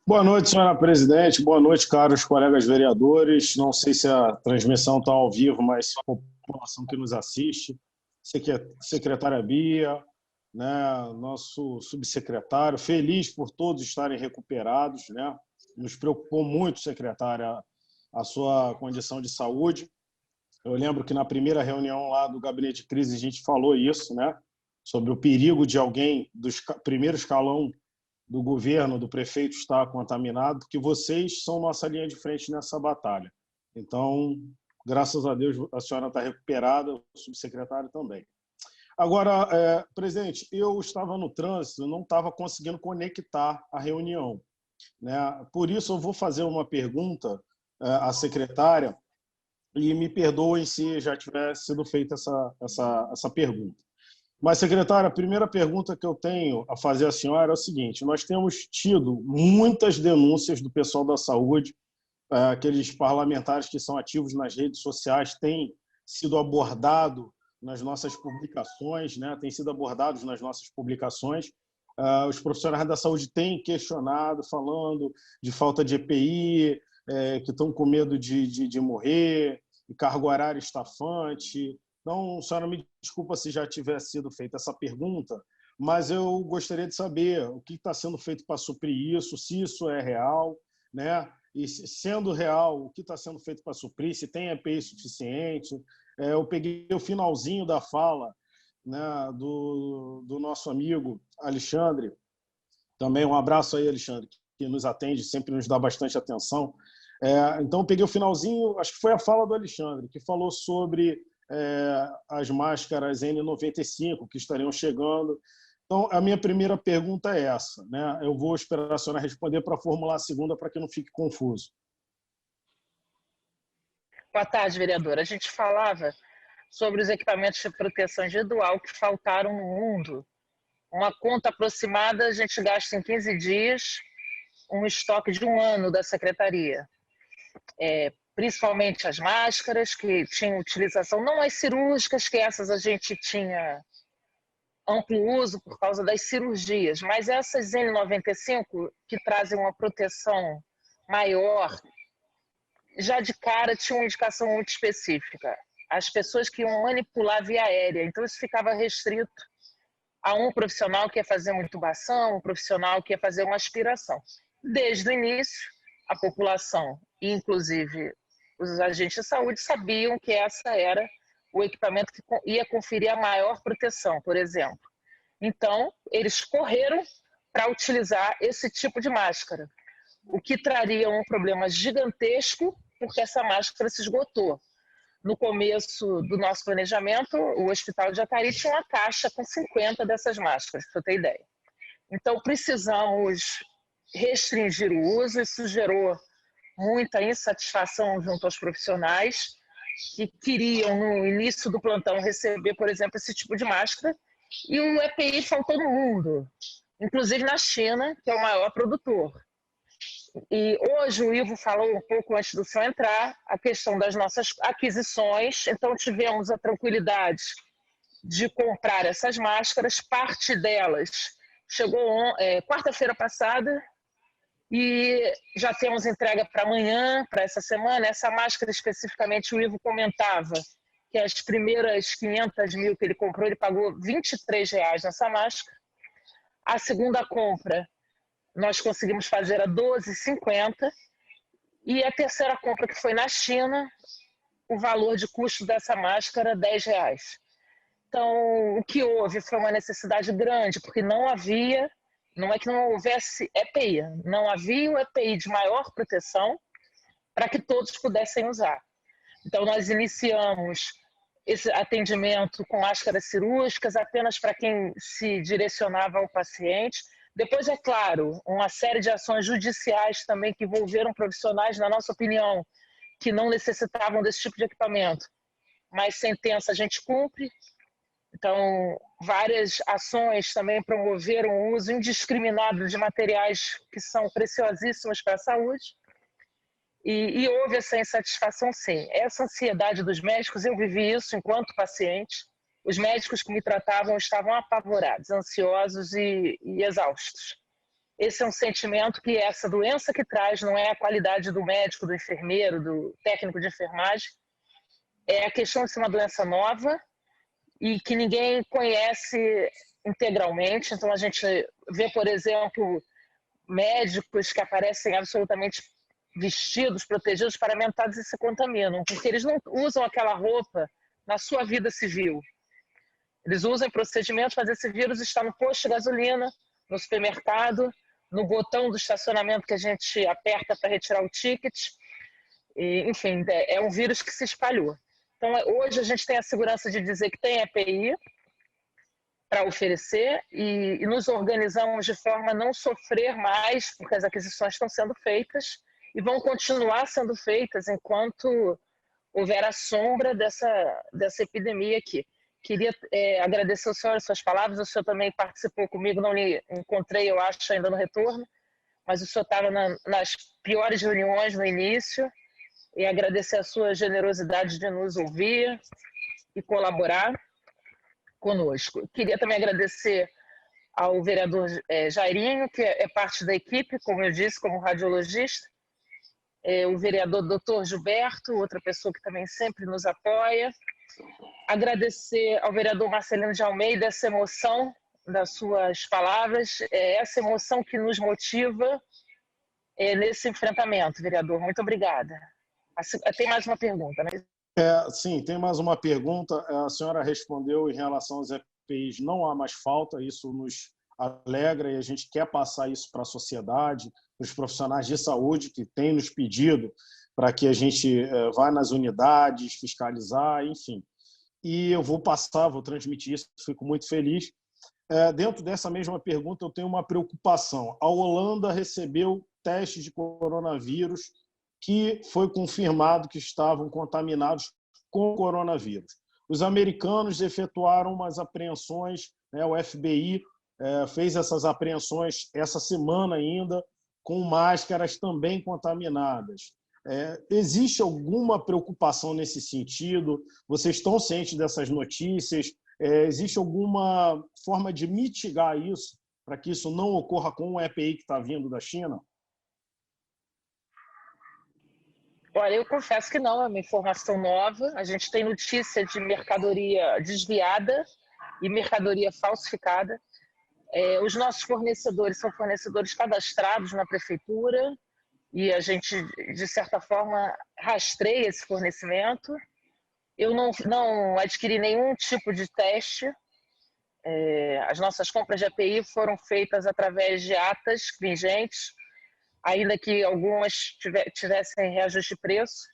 Boa noite, senhora presidente. Boa noite, caros colegas vereadores. Não sei se a transmissão está ao vivo, mas a população que nos assiste, secretária Bia, né, nosso subsecretário, feliz por todos estarem recuperados, né? Nos preocupou muito, secretária, a sua condição de saúde. Eu lembro que na primeira reunião lá do gabinete de crise a gente falou isso, né? Sobre o perigo de alguém do primeiro escalão do governo, do prefeito estar contaminado, porque vocês são nossa linha de frente nessa batalha. Então, graças a Deus, a senhora está recuperada, o subsecretário também. Agora, presidente, eu estava no trânsito, não estava conseguindo conectar a reunião, né? Por isso, eu vou fazer uma pergunta à secretária, e me perdoem se já tiver sido feita essa pergunta. Mas, secretária, a primeira pergunta que eu tenho a fazer à senhora é o seguinte: nós temos tido muitas denúncias do pessoal da saúde, aqueles parlamentares que são ativos nas redes sociais têm sido abordados nas nossas publicações, né? Têm sido abordados nas nossas publicações. Os profissionais da saúde têm questionado, falando de falta de EPI, que estão com medo de morrer, de carga horária estafante. Então, a senhora me desculpa se já tiver sido feita essa pergunta, mas eu gostaria de saber o que está sendo feito para suprir isso, se isso é real, né? E sendo real, o que está sendo feito para suprir, se tem EPI suficiente. Eu peguei o finalzinho da fala, né, do nosso amigo Alexandre. Também um abraço aí, Alexandre, que nos atende, sempre nos dá bastante atenção. Então, eu peguei o finalzinho, acho que foi a fala do Alexandre, que falou sobre as máscaras N95 que estariam chegando. Então, a minha primeira pergunta é essa, né? Eu vou esperar a senhora responder para formular a segunda, para que não fique confuso. Boa tarde, vereadora. A gente falava sobre os equipamentos de proteção individual que faltaram no mundo. Uma conta aproximada, a gente gasta em 15 dias um estoque de um ano da secretaria. Principalmente as máscaras, que tinham utilização, não as cirúrgicas, que essas a gente tinha amplo uso por causa das cirurgias, mas essas N95 que trazem uma proteção maior, já de cara tinha uma indicação muito específica. As pessoas que iam manipular via aérea, então isso ficava restrito a um profissional que ia fazer uma intubação, um profissional que ia fazer uma aspiração. Desde o início, a população, inclusive os agentes de saúde, sabiam que essa era o equipamento que ia conferir a maior proteção, por exemplo. Então, eles correram para utilizar esse tipo de máscara, o que traria um problema gigantesco, porque essa máscara se esgotou. No começo do nosso planejamento, o Hospital de Jatari tinha uma caixa com 50 dessas máscaras, para você ter ideia. Então, precisamos restringir o uso, isso gerou muita insatisfação junto aos profissionais que queriam, no início do plantão, receber, por exemplo, esse tipo de máscara, e o EPI faltou no mundo, inclusive na China, que é o maior produtor. E hoje o Ivo falou um pouco antes do senhor entrar, a questão das nossas aquisições, então tivemos a tranquilidade de comprar essas máscaras, parte delas chegou quarta-feira passada, e já temos entrega para amanhã, para essa semana. Essa máscara especificamente, o Ivo comentava que as primeiras 500 mil que ele comprou, ele pagou R$ 23 nessa máscara. A segunda compra nós conseguimos fazer a R$ 12,50, e a terceira compra, que foi na China, o valor de custo dessa máscara R$ 10. Então, o que houve foi uma necessidade grande, porque não havia, não é que não houvesse EPI, não havia o EPI de maior proteção para que todos pudessem usar. Então, nós iniciamos esse atendimento com máscaras cirúrgicas apenas para quem se direcionava ao paciente. Depois, é claro, uma série de ações judiciais também que envolveram profissionais, na nossa opinião, que não necessitavam desse tipo de equipamento. Mas sentença a gente cumpre. Então, várias ações também promoveram o uso indiscriminado de materiais que são preciosíssimos para a saúde. E houve essa insatisfação, sim. Essa ansiedade dos médicos, eu vivi isso enquanto paciente. Os médicos que me tratavam estavam apavorados, ansiosos e exaustos. esse é um sentimento que essa doença que traz não é a qualidade do médico, do enfermeiro, do técnico de enfermagem, é a questão de ser uma doença nova e que ninguém conhece integralmente. Então, a gente vê, por exemplo, médicos que aparecem absolutamente vestidos, protegidos, paramentados e se contaminam, porque eles não usam aquela roupa na sua vida civil. Eles usam procedimentos, mas esse vírus está no posto de gasolina, no supermercado, no botão do estacionamento que a gente aperta para retirar o ticket. E, enfim, é um vírus que se espalhou. Então, hoje a gente tem a segurança de dizer que tem EPI para oferecer e nos organizamos de forma a não sofrer mais, porque as aquisições estão sendo feitas e vão continuar sendo feitas enquanto houver a sombra dessa epidemia aqui. Queria agradecer ao senhor as suas palavras, o senhor também participou comigo, não lhe encontrei, eu acho, ainda no retorno, mas o senhor estava nas piores reuniões no início, e agradecer a sua generosidade de nos ouvir e colaborar conosco. Queria também agradecer ao vereador Jairinho, que é parte da equipe, como eu disse, como radiologista, o vereador Dr. Gilberto, outra pessoa que também sempre nos apoia. Agradecer ao vereador Marcelino de Almeida essa emoção das suas palavras, essa emoção que nos motiva nesse enfrentamento, vereador. Muito obrigada. Tem mais uma pergunta, né? Sim, tem mais uma pergunta. A senhora respondeu em relação aos EPIs, não há mais falta, isso nos alegra e a gente quer passar isso para a sociedade, para os profissionais de saúde que têm nos pedido para que a gente vá nas unidades, fiscalizar, enfim. E eu vou transmitir isso, fico muito feliz. Dentro dessa mesma pergunta, eu tenho uma preocupação. A Holanda recebeu testes de coronavírus que foi confirmado que estavam contaminados com coronavírus. Os americanos efetuaram umas apreensões, né, o FBI fez essas apreensões essa semana ainda, com máscaras também contaminadas. Existe alguma preocupação nesse sentido? Vocês estão cientes dessas notícias? Existe alguma forma de mitigar isso, para que isso não ocorra com o EPI que está vindo da China? Olha, eu confesso que não, é uma informação nova. A gente tem notícia de mercadoria desviada e mercadoria falsificada. Os nossos fornecedores são fornecedores cadastrados na prefeitura e a gente, de certa forma, rastreia esse fornecimento. Eu não adquiri nenhum tipo de teste. As nossas compras de API foram feitas através de atas vigentes, ainda que algumas tivessem reajuste de preço.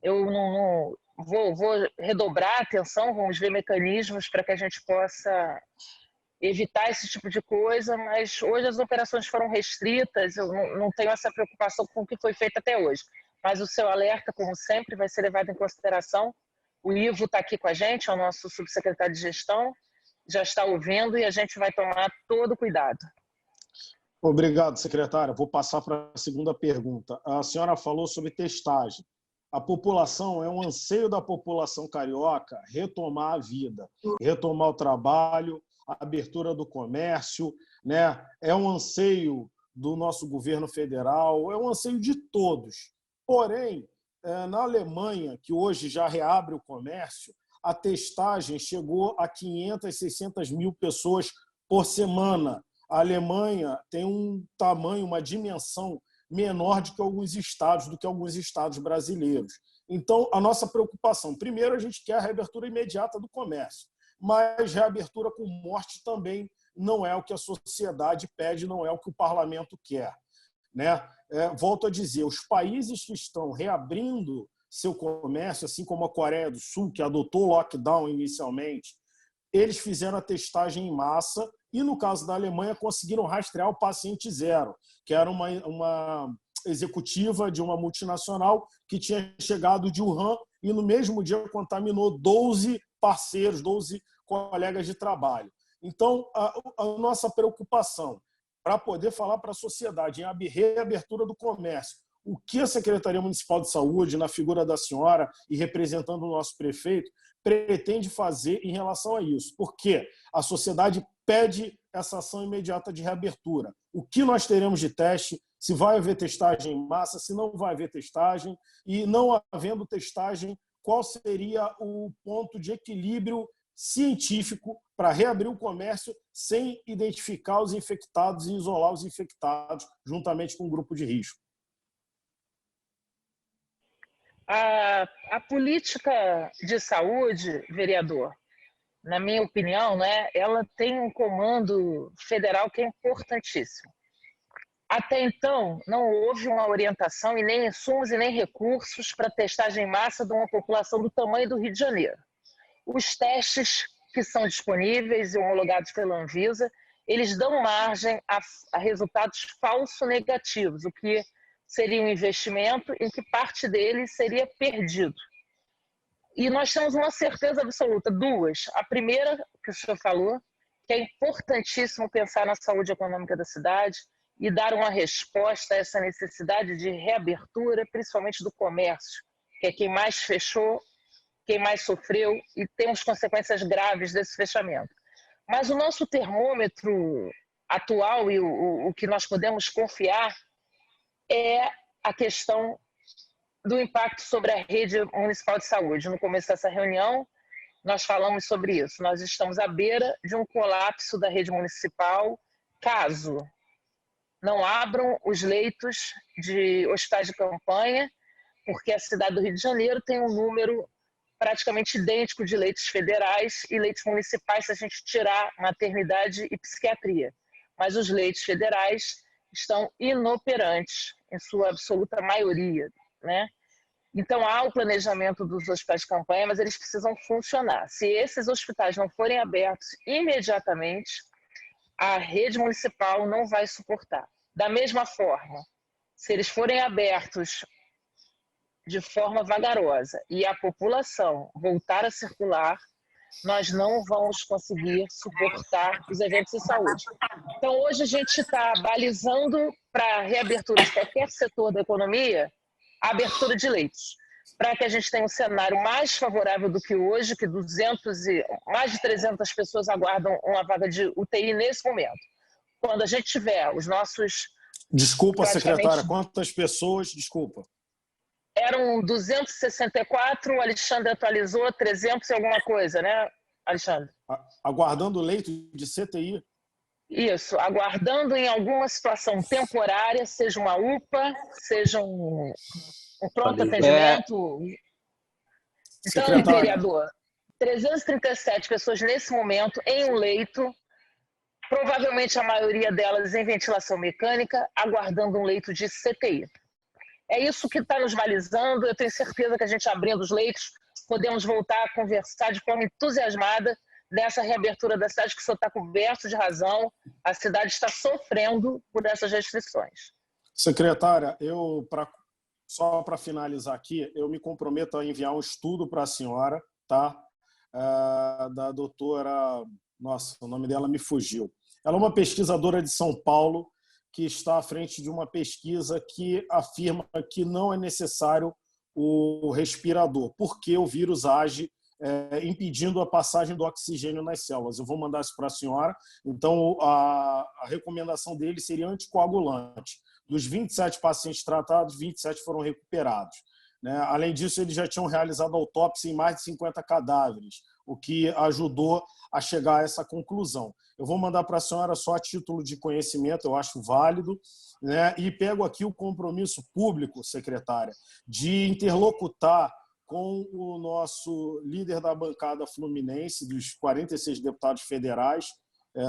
Eu não vou redobrar a atenção, vamos ver mecanismos para que a gente possa evitar esse tipo de coisa, mas hoje as operações foram restritas, eu não tenho essa preocupação com o que foi feito até hoje. Mas o seu alerta, como sempre, vai ser levado em consideração. O Ivo está aqui com a gente, é o nosso subsecretário de gestão, já está ouvindo e a gente vai tomar todo o cuidado. Obrigado, secretária. Vou passar para a segunda pergunta. A senhora falou sobre testagem. A população, é um anseio da população carioca retomar a vida, retomar o trabalho, a abertura do comércio, né? É um anseio do nosso governo federal, é um anseio de todos. Porém, na Alemanha, que hoje já reabre o comércio, a testagem chegou a 500, 600 mil pessoas por semana. A Alemanha tem um tamanho, uma dimensão menor do que alguns estados brasileiros. Então, a nossa preocupação, primeiro, a gente quer a reabertura imediata do comércio, mas reabertura com morte também não é o que a sociedade pede, não é o que o parlamento quer, né? Volto a dizer, os países que estão reabrindo seu comércio, assim como a Coreia do Sul, que adotou o lockdown inicialmente, eles fizeram a testagem em massa e, no caso da Alemanha, conseguiram rastrear o paciente zero, que era uma executiva de uma multinacional que tinha chegado de Wuhan e, no mesmo dia, contaminou 12 parceiros, 12 colegas de trabalho. Então, a nossa preocupação para poder falar para a sociedade em reabertura do comércio, o que a Secretaria Municipal de Saúde, na figura da senhora e representando o nosso prefeito, pretende fazer em relação a isso? Porque a sociedade pede essa ação imediata de reabertura. O que nós teremos de teste? Se vai haver testagem em massa, se não vai haver testagem, e não havendo testagem, qual seria o ponto de equilíbrio científico para reabrir o comércio sem identificar os infectados e isolar os infectados juntamente com o grupo de risco? A política de saúde, vereador, na minha opinião, né, ela tem um comando federal que é importantíssimo. Até então, não houve uma orientação e nem insumos e nem recursos para testagem em massa de uma população do tamanho do Rio de Janeiro. Os testes que são disponíveis e homologados pela Anvisa, eles dão margem a resultados falso-negativos, o que seria um investimento em que parte dele seria perdido. E nós temos uma certeza absoluta, duas. A primeira, que o senhor falou, que é importantíssimo pensar na saúde econômica da cidade e dar uma resposta a essa necessidade de reabertura, principalmente do comércio, que é quem mais fechou, quem mais sofreu, e temos consequências graves desse fechamento. Mas o nosso termômetro atual e o que nós podemos confiar é a questão do impacto sobre a rede municipal de saúde. No começo dessa reunião, nós falamos sobre isso. Nós estamos à beira de um colapso da rede municipal, caso não abram os leitos de hospitais de campanha, porque a cidade do Rio de Janeiro tem um número praticamente idêntico de leitos federais e leitos municipais se a gente tirar maternidade e psiquiatria. Mas os leitos federais estão inoperantes, em sua absoluta maioria, né? Então, há o planejamento dos hospitais de campanha, mas eles precisam funcionar. Se esses hospitais não forem abertos imediatamente, a rede municipal não vai suportar. Da mesma forma, se eles forem abertos de forma vagarosa e a população voltar a circular, nós não vamos conseguir suportar os eventos de saúde. Então, hoje a gente está balizando para a reabertura de qualquer setor da economia a abertura de leitos, para que a gente tenha um cenário mais favorável do que hoje, que mais de 300 pessoas aguardam uma vaga de UTI nesse momento. Quando a gente tiver os nossos... Desculpa, secretária, quantas pessoas? Desculpa. Eram 264, o Alexandre atualizou 300 e alguma coisa, né, Alexandre? Aguardando leito de CTI? Isso, aguardando em alguma situação temporária, seja uma UPA, seja um pronto atendimento. Então, vereador, 337 pessoas nesse momento em um leito, provavelmente a maioria delas em ventilação mecânica, aguardando um leito de CTI. É isso que está nos balizando. Eu tenho certeza que a gente abrindo os leitos, podemos voltar a conversar de forma entusiasmada nessa reabertura da cidade, que o senhor está coberto de razão. A cidade está sofrendo por essas restrições. Secretária, só para finalizar aqui, eu me comprometo a enviar um estudo para a senhora, tá? Da doutora... Nossa, o nome dela me fugiu. Ela é uma pesquisadora de São Paulo, que está à frente de uma pesquisa que afirma que não é necessário o respirador, porque o vírus age impedindo a passagem do oxigênio nas células. Eu vou mandar isso para a senhora. Então, a recomendação dele seria anticoagulante. Dos 27 pacientes tratados, 27 foram recuperados. Né? Além disso, eles já tinham realizado autópsia em mais de 50 cadáveres, o que ajudou a chegar a essa conclusão. Eu vou mandar para a senhora só a título de conhecimento, eu acho válido, né? E pego aqui o compromisso público, secretária, de interlocutar com o nosso líder da bancada fluminense, dos 46 deputados federais,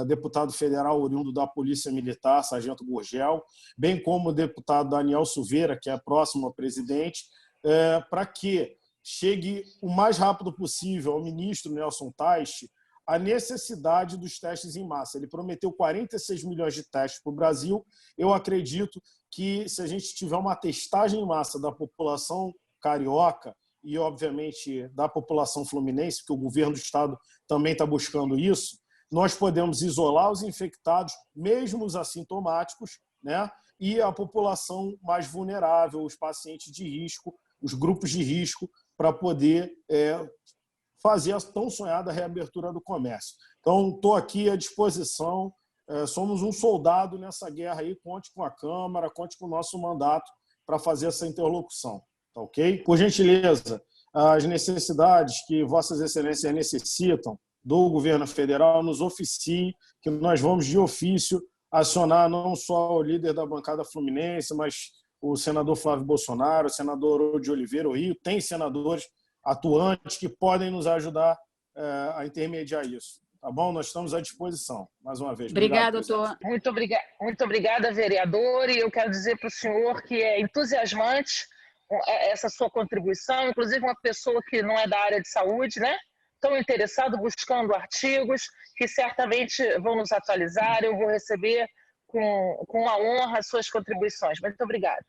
deputado federal oriundo da Polícia Militar, Sargento Gurgel, bem como o deputado Daniel Silveira, que é próximo ao presidente, para que chegue o mais rápido possível ao ministro Nelson Teich a necessidade dos testes em massa. Ele prometeu 46 milhões de testes para o Brasil. Eu acredito que, se a gente tiver uma testagem em massa da população carioca e, obviamente, da população fluminense, porque o governo do estado também está buscando isso, nós podemos isolar os infectados, mesmo os assintomáticos, né? E a população mais vulnerável, os pacientes de risco, os grupos de risco, para poder fazer a tão sonhada reabertura do comércio. Então, estou aqui à disposição, somos um soldado nessa guerra aí, conte com a Câmara, conte com o nosso mandato para fazer essa interlocução, tá ok? Por gentileza, as necessidades que Vossas Excelências necessitam do governo federal, nos oficie, que nós vamos de ofício acionar não só o líder da bancada fluminense, mas o senador Flávio Bolsonaro, o senador Ouro de Oliveira, o Rio, tem senadores atuantes que podem nos ajudar a intermediar isso. Tá bom? Nós estamos à disposição. Mais uma vez. Obrigado, doutor. Muito obrigada, vereador. E eu quero dizer para o senhor que é entusiasmante essa sua contribuição, inclusive uma pessoa que não é da área de saúde, né? Tão interessado, buscando artigos que certamente vão nos atualizar. Eu vou receber com a honra as suas contribuições. Muito obrigada.